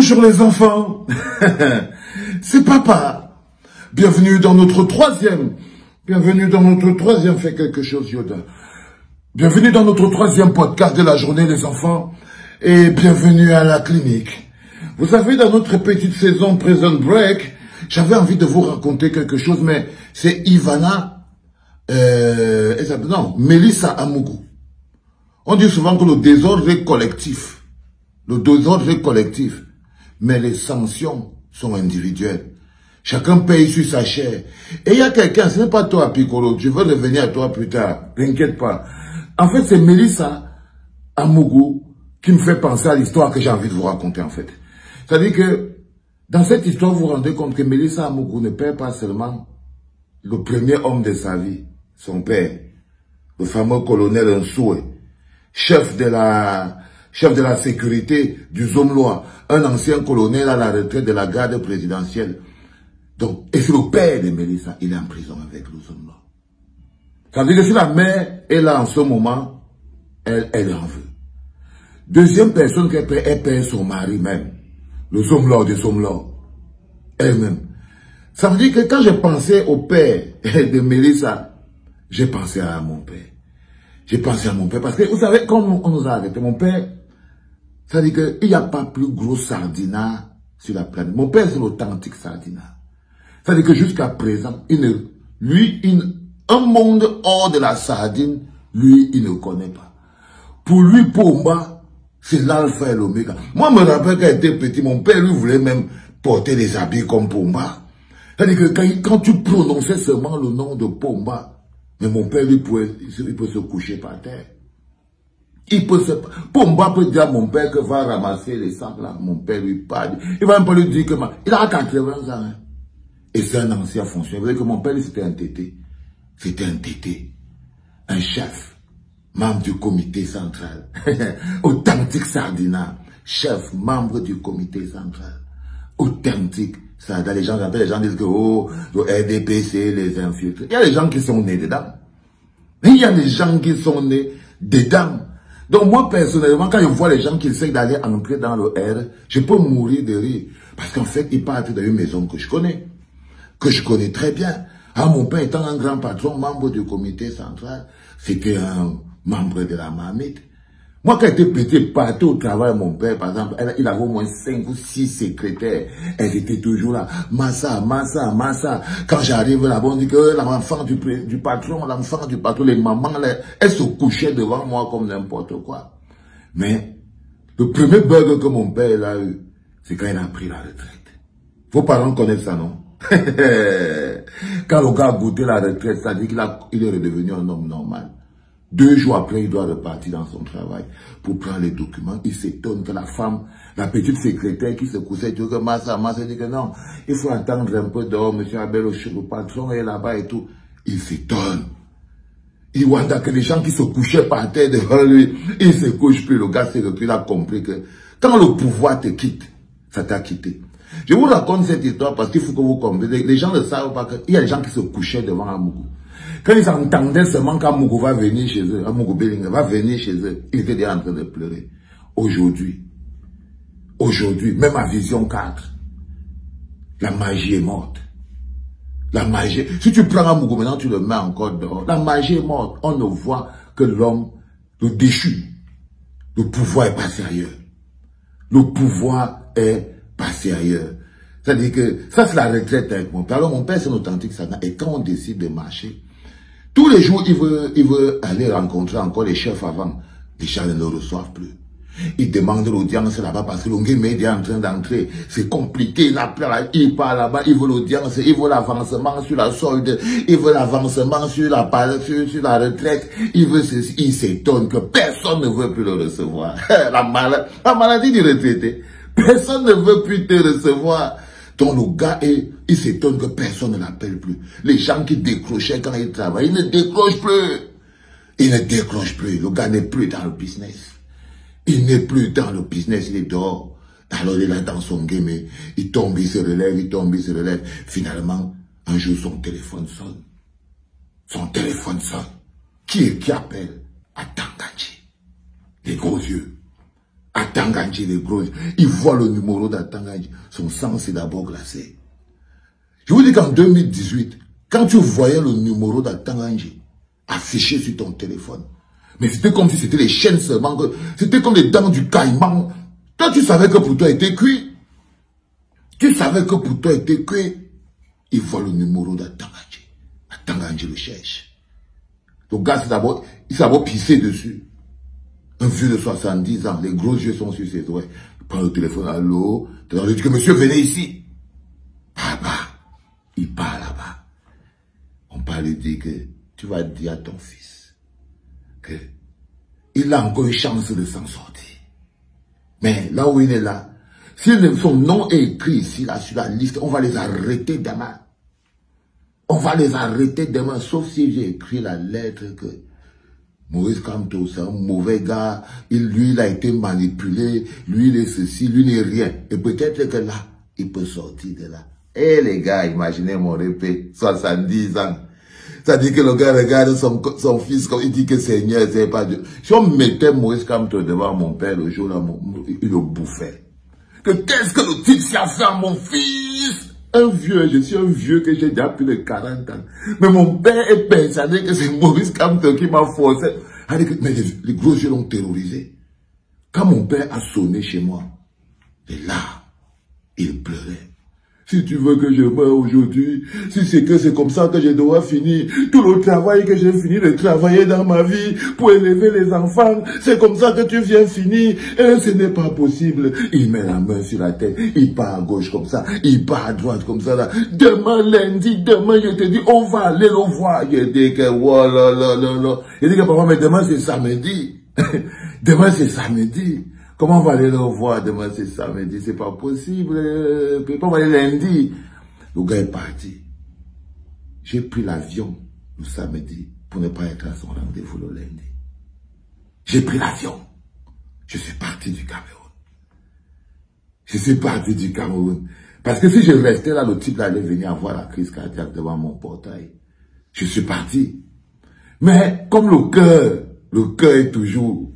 Bonjour les enfants, c'est papa. Bienvenue dans notre troisième Fais quelque chose Yoda. Bienvenue dans notre troisième podcast de la journée les enfants et bienvenue à la clinique. Vous savez, dans notre petite saison Prison Break, j'avais envie de vous raconter quelque chose, mais c'est Melissa Amougou. On dit souvent que le désordre est collectif. Mais les sanctions sont individuelles. Chacun paye sur sa chair. Et il y a quelqu'un, ce n'est pas toi, Piccolo, je veux revenir à toi plus tard, t'inquiète pas. En fait, c'est Melissa Amougou qui me fait penser à l'histoire que j'ai envie de vous raconter, en fait. C'est-à-dire que, dans cette histoire, vous vous rendez compte que Melissa Amougou ne perd pas seulement le premier homme de sa vie, son père, le fameux colonel Nsoué, chef de la sécurité du Zomloa, un ancien colonel à la retraite de la garde présidentielle. Donc, et c'est le père de Melissa, il est en prison avec le Zomloa. Ça veut dire que si la mère est là en ce moment, elle en veut. Deuxième personne qui perd, elle perd son mari même, le Zomloa de Zomloa, elle-même. Ça veut dire que quand j'ai pensé au père de Melissa, j'ai pensé à mon père. J'ai pensé à mon père parce que, vous savez, comme on nous a arrêté, mon père, ça veut dire qu'il n'y a pas plus gros sardinat sur la planète. Mon père, c'est l'authentique sardinat. Ça veut dire que jusqu'à présent, un monde hors de la sardine, lui, il ne connaît pas. Pour lui, Pomba, c'est l'alpha et l'oméga. Moi, je me rappelle quand j'étais petit, mon père, lui, voulait même porter des habits comme Pomba. C'est-à-dire que quand tu prononçais seulement le nom de Pomba, mais mon père, lui, il peut se coucher par terre. Pomba peut dire à mon père que va ramasser les sacs là. Mon père lui parle. Il va même pas lui dire que il a 80 ans. Hein. Et c'est un ancien fonctionnaire. Vous voyez que mon père, c'était un tété. C'était un tété. Un chef. Membre du comité central. Authentique sardinat. Chef, membre du comité central. Authentique. Ça, les gens disent que, oh, le RDPC, les infiltrés. Il y a des gens qui sont nés dedans. Il y a des gens qui sont nés dedans. Donc moi, personnellement, quand je vois les gens qui essayent d'aller entrer dans le R, je peux mourir de rire. Parce qu'en fait, ils partent dans une maison que je connais très bien. Ah, mon père étant un grand patron, membre du comité central, c'était un membre de la marmite. Moi, quand j'étais petit, partout au travail, mon père, par exemple, il avait au moins 5 ou 6 secrétaires. Elles étaient toujours là. Massa. Quand j'arrive là-bas, on dit que l'enfant du patron, les mamans, elles se couchaient devant moi comme n'importe quoi. Mais, le premier bug que mon père a eu, c'est quand il a pris la retraite. Vos parents connaissent ça, non? Quand le gars a goûté la retraite, ça dit qu'il est redevenu un homme normal. 2 jours après, il doit repartir dans son travail pour prendre les documents. Il s'étonne que la femme, la petite secrétaire qui se couchait, dit que Massa dit que non, il faut attendre un peu dehors, monsieur Abel, le patron est là-bas et tout. Il s'étonne. Il voit que les gens qui se couchaient par terre devant lui, ils se couchent plus. Le gars s'est repris, il a compris que quand le pouvoir te quitte, ça t'a quitté. Je vous raconte cette histoire parce qu'il faut que vous compreniez. Les gens ne savent pas qu'il y a des gens qui se couchaient devant Amougou. Quand ils entendaient seulement qu'Amougou va venir chez eux, Amougou Béling va venir chez eux, ils étaient déjà en train de pleurer. Aujourd'hui, même à Vision 4, la magie est morte. La magie, si tu prends Amougou maintenant, tu le mets encore dehors. La magie est morte. On ne voit que l'homme, le déchu. Le pouvoir est passé ailleurs. Le pouvoir est passé ailleurs. C'est-à-dire que ça, c'est la retraite avec mon père. Alors, mon père, c'est un authentique sardinat. Et quand on décide de marcher, tous les jours, il veut aller rencontrer encore les chefs avant. Les gens ne le reçoivent plus. Il demande l'audience là-bas parce que l'ongé média est en train d'entrer. C'est compliqué. Il part là-bas. Il veut l'audience. Il veut l'avancement sur la solde. Il veut l'avancement sur la retraite. Il s'étonne que personne ne veut plus le recevoir. La maladie du retraité. Personne ne veut plus te recevoir. Donc le gars, il s'étonne que personne ne l'appelle plus. Les gens qui décrochaient quand ils travaillent, ils ne décrochent plus. Ils ne décrochent plus. Le gars n'est plus dans le business. Il n'est plus dans le business, il est dehors. Alors il est là dans son game, il tombe, il se relève, Finalement, un jour son téléphone sonne. Qui appelle? Atangachi. Les gros yeux. À Tanganji, les gros, il voit le numéro d'Atanganji. Son sang s'est d'abord glacé. Je vous dis qu'en 2018, quand tu voyais le numéro d'Atanganji affiché sur ton téléphone, mais c'était comme si c'était les chaînes seulement, c'était comme les dents du caïman. Toi, tu savais que pour toi, était cuit. Tu savais que pour toi, était cuit. Il voit le numéro d'Atanganji. Atanganji le cherche. Le gars, il s'est d'abord pissé dessus. Un vieux de 70 ans, les gros yeux sont sur ses oreilles. Il prend le téléphone, allô, il dit que monsieur, venez ici. Là-bas, il part là-bas. On parle lui dire que tu vas dire à ton fils que il a encore une chance de s'en sortir. Mais là où il est là, si son nom est écrit ici, là, sur la liste, on va les arrêter demain. On va les arrêter demain, sauf si j'ai écrit la lettre que Maurice Kamto, c'est un mauvais gars, lui, il a été manipulé, lui, il est ceci, lui, il n'est rien. Et peut-être que là, il peut sortir de là. Eh les gars, imaginez mon répé, 70 ans. Ça dit que le gars regarde son fils, comme il dit que Seigneur, c'est pas Dieu. Si on mettait Maurice Kamto devant mon père le jour là, il le bouffait. Que qu'est-ce que le type s'y a fait à mon fils? Un vieux, je suis un vieux que j'ai déjà plus de 40 ans. Mais mon père est persuadé que c'est Maurice Kamto qui m'a forcé. Mais les gros yeux l'ont terrorisé. Quand mon père a sonné chez moi, et là, il pleurait. Si tu veux que je meure aujourd'hui, si c'est que c'est comme ça que je dois finir, tout le travail que j'ai fini de travailler dans ma vie pour élever les enfants, c'est comme ça que tu viens finir, et ce n'est pas possible. Il met la main sur la tête, il part à gauche comme ça, il part à droite comme ça, là. Demain lundi, demain je te dis, on va aller le voir. Je dis que, oh là là là là. Je dis que papa, mais demain c'est samedi. Demain c'est samedi. Comment on va aller le voir demain, c'est samedi? C'est pas possible. On va aller lundi. Le gars est parti. J'ai pris l'avion le samedi pour ne pas être à son rendez-vous le lundi. J'ai pris l'avion. Je suis parti du Cameroun. Je suis parti du Cameroun. Parce que si je restais là, le type allait venir avoir la crise cardiaque devant mon portail. Je suis parti. Mais comme le cœur est toujours...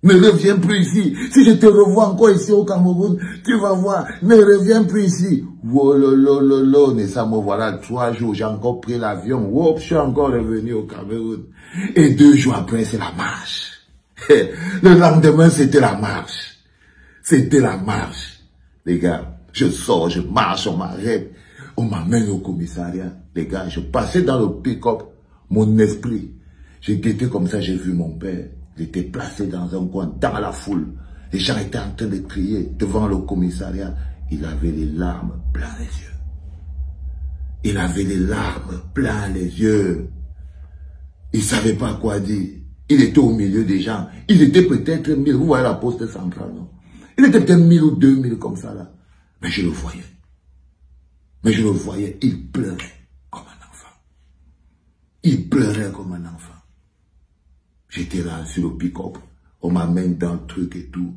Ne reviens plus ici. Si je te revois encore ici au Cameroun, tu vas voir, ne reviens plus ici. Wololololo, mais ça me voilà 3 jours, j'ai encore pris l'avion. Wop, je suis encore revenu au Cameroun. Et 2 jours après, c'est la marche. Le lendemain, c'était la marche. C'était la marche. Les gars, je sors, je marche, on m'arrête. On m'amène au commissariat. Les gars, je passais dans le pick-up, mon esprit. J'ai guetté comme ça, j'ai vu mon père. Il était placé dans un coin, dans la foule. Les gens étaient en train de crier devant le commissariat. Il avait les larmes plein les yeux. Il avait les larmes plein les yeux. Il ne savait pas quoi dire. Il était au milieu des gens. Ils étaient peut-être 1000. Vous voyez la poste centrale, non? Il était peut-être 1000 ou 2000 comme ça, là. Mais je le voyais. Mais je le voyais. Il pleurait comme un enfant. Il pleurait comme un enfant. J'étais là sur le pick-up, on m'amène dans le truc et tout.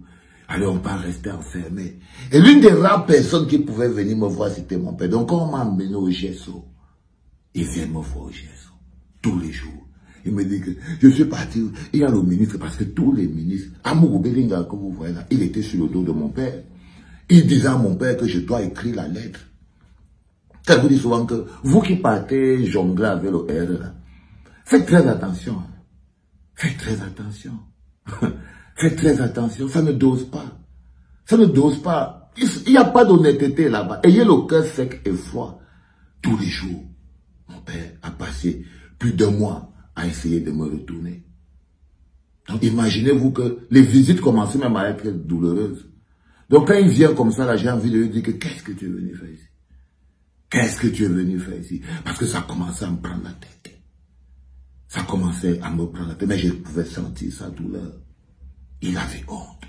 Alors on pas rester enfermé. Et l'une des rares personnes qui pouvait venir me voir, c'était mon père. Donc quand on m'a amené au GSO, il vient me voir au GSO, tous les jours. Il me dit que je suis parti, il y a le ministre, parce que tous les ministres, Amourou Belinga, comme vous voyez là, il était sur le dos de mon père. Il disait à mon père que je dois écrire la lettre. Ça vous dit souvent que vous qui partez jongler avec le R là, faites très attention. Faites très attention. Faites très attention. Ça ne dose pas. Ça ne dose pas. Il n'y a pas d'honnêteté là-bas. Ayez le cœur sec et froid. Tous les jours, mon père a passé plus d'1 mois à essayer de me retourner. Donc imaginez-vous que les visites commençaient même à être douloureuses. Donc quand il vient comme ça, là, j'ai envie de lui dire que qu'est-ce que tu es venu faire ici? Qu'est-ce que tu es venu faire ici? Parce que ça commençait à me prendre la tête. Ça commençait à me prendre la tête, mais je pouvais sentir sa douleur. Il avait honte.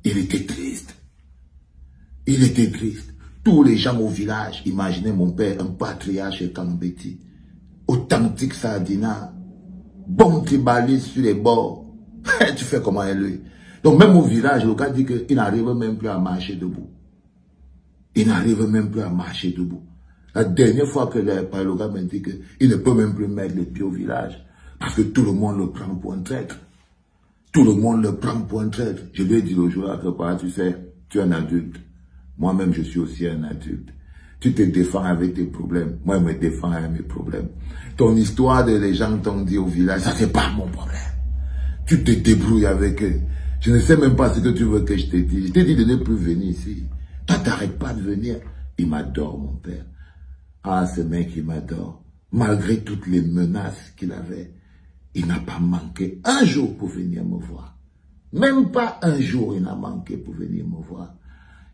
Il était triste. Il était triste. Tous les gens au village, imaginez mon père, un patriarche et Kambeti, authentique sardina, bon tribaliste sur les bords. Tu fais comment lui? Donc même au village, le gars dit qu'il n'arrive même plus à marcher debout. Il n'arrive même plus à marcher debout. La dernière fois que le gars m'a dit qu'il ne peut même plus mettre les pieds au village. Parce que tout le monde le prend pour un traître. Tout le monde le prend pour un traître. Je lui ai dit le jour-là que, tu sais, tu es un adulte. Moi-même, je suis aussi un adulte. Tu te défends avec tes problèmes. Moi, je me défends avec mes problèmes. Ton histoire de les gens t'ont dit au village, ça, c'est pas mon problème. Tu te débrouilles avec eux. Je ne sais même pas ce que tu veux que je te dise. Je t'ai dit de ne plus venir ici. Toi, t'arrêtes pas de venir. Il m'adore, mon père. Ah, ce mec, il m'adore. Malgré toutes les menaces qu'il avait, il n'a pas manqué un jour pour venir me voir. Même pas un jour, il n'a manqué pour venir me voir.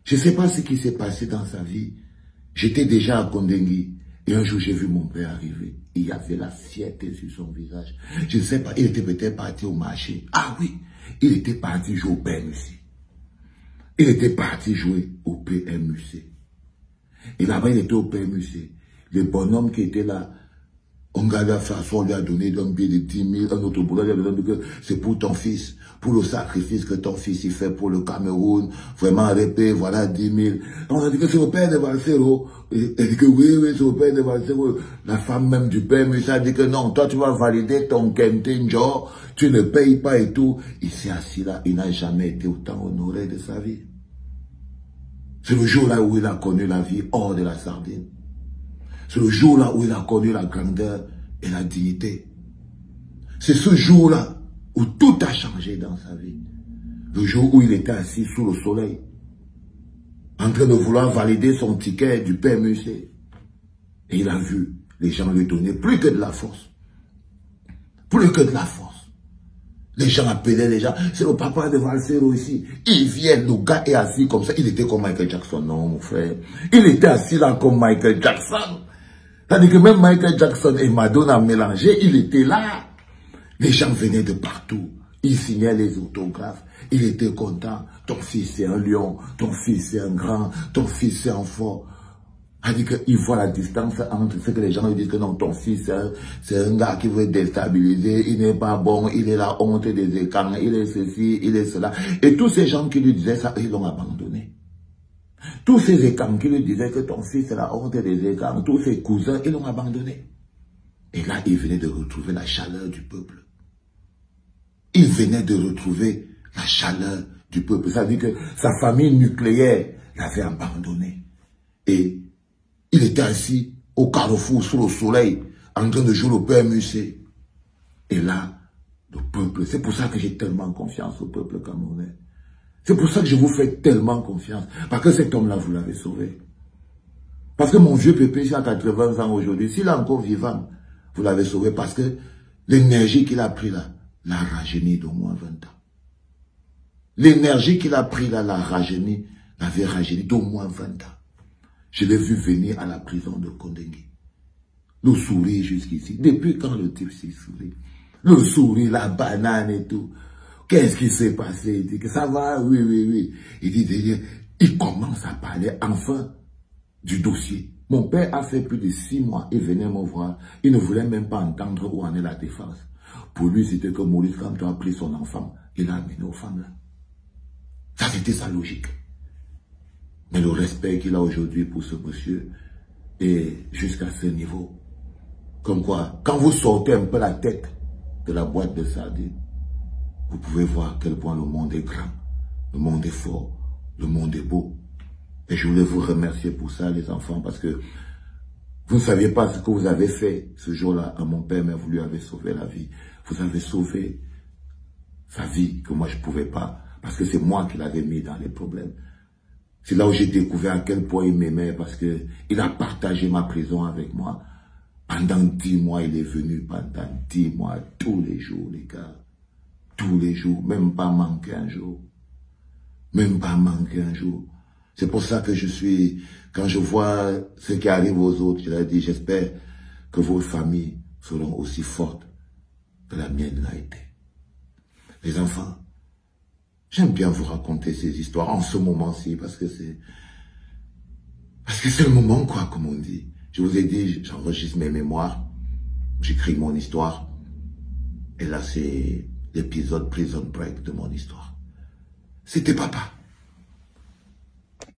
Je ne sais pas ce qui s'est passé dans sa vie. J'étais déjà à Kondengui. Et un jour, j'ai vu mon père arriver. Il y avait la fierté sur son visage. Je ne sais pas, il était peut-être parti au marché. Ah oui, il était parti jouer au PMUC. Il était parti jouer au PMUC. Et là-bas, il était au PMUC. Le bonhomme qui était là, on regarde la façon, on lui a donné un billet de 10 000, un autre boulot, il a dit que c'est pour ton fils, pour le sacrifice que ton fils il fait pour le Cameroun, vraiment répé, voilà 10 000. On a dit que c'est au père de Valsero. Il dit que oui, c'est au père de Valsero. La femme même du père, mais ça dit que non, toi tu vas valider ton Kentenjo, tu ne payes pas et tout. Il s'est assis là, il n'a jamais été autant honoré de sa vie. C'est le jour là où il a connu la vie hors de la sardine. C'est le jour-là où il a connu la grandeur et la dignité. C'est ce jour-là où tout a changé dans sa vie. Le jour où il était assis sous le soleil, en train de vouloir valider son ticket du PMUC. Et il a vu les gens lui donner plus que de la force. Plus que de la force. Les gens appelaient les gens. C'est le papa de Valsero ici. Il vient, le gars est assis comme ça. Il était comme Michael Jackson. Non, mon frère. Il était assis là comme Michael Jackson. C'est-à-dire que même Michael Jackson et Madonna mélangés, il était là. Les gens venaient de partout. Il signait les autographes. Il était content. Ton fils c'est un lion. Ton fils c'est un grand. Ton fils c'est un fort. C'est-à-dire qu'il voit la distance entre ce que les gens lui disent que non, ton fils c'est un gars qui veut déstabiliser. Il n'est pas bon. Il est la honte des écarts. Il est ceci, il est cela. Et tous ces gens qui lui disaient ça, ils l'ont abandonné. Tous ces écarts qui lui disaient que ton fils est la honte des écarts, tous ses cousins, ils l'ont abandonné. Et là, il venait de retrouver la chaleur du peuple. Il venait de retrouver la chaleur du peuple. Ça veut dire que sa famille nucléaire l'avait abandonné. Et il était assis au carrefour, sous le soleil, en train de jouer au PMUC. Et là, le peuple, c'est pour ça que j'ai tellement confiance au peuple camerounais. C'est pour ça que je vous fais tellement confiance. Parce que cet homme-là, vous l'avez sauvé. Parce que mon vieux pépé, il a 80 ans aujourd'hui. S'il est encore vivant, vous l'avez sauvé. Parce que l'énergie qu'il a pris là, l'a rajeuni d'au moins 20 ans. L'énergie qu'il a pris là, l'avait rajeuni d'au moins 20 ans. Je l'ai vu venir à la prison de Kondengui. Le sourire jusqu'ici. Depuis quand le type s'y sourit? Le sourire, la banane et tout. Qu'est-ce qui s'est passé? Il dit que ça va, oui, oui, oui. Il commence à parler enfin du dossier. Mon père a fait plus de 6 mois, il venait me voir. Il ne voulait même pas entendre où en est la défense. Pour lui, c'était que Maurice Kamto a pris son enfant et l'a amené aux femmes là. Ça, c'était sa logique. Mais le respect qu'il a aujourd'hui pour ce monsieur est jusqu'à ce niveau. Comme quoi, quand vous sortez un peu la tête de la boîte de sardines, vous pouvez voir à quel point le monde est grand, le monde est fort, le monde est beau. Et je voulais vous remercier pour ça, les enfants, parce que vous ne saviez pas ce que vous avez fait ce jour-là à mon père, mais vous lui avez sauvé la vie. Vous avez sauvé sa vie que moi je ne pouvais pas, parce que c'est moi qui l'avais mis dans les problèmes. C'est là où j'ai découvert à quel point il m'aimait, parce que il a partagé ma prison avec moi. Pendant 10 mois, il est venu pendant 10 mois, tous les jours, les gars. Tous les jours, même pas manquer un jour. Même pas manquer un jour. C'est pour ça que quand je vois ce qui arrive aux autres, je leur dis, j'espère que vos familles seront aussi fortes que la mienne l'a été. Les enfants, j'aime bien vous raconter ces histoires en ce moment-ci, parce que c'est le moment, quoi, comme on dit. Je vous ai dit, j'enregistre mes mémoires, j'écris mon histoire, et là, c'est l'épisode Prison Break de mon histoire. C'était papa.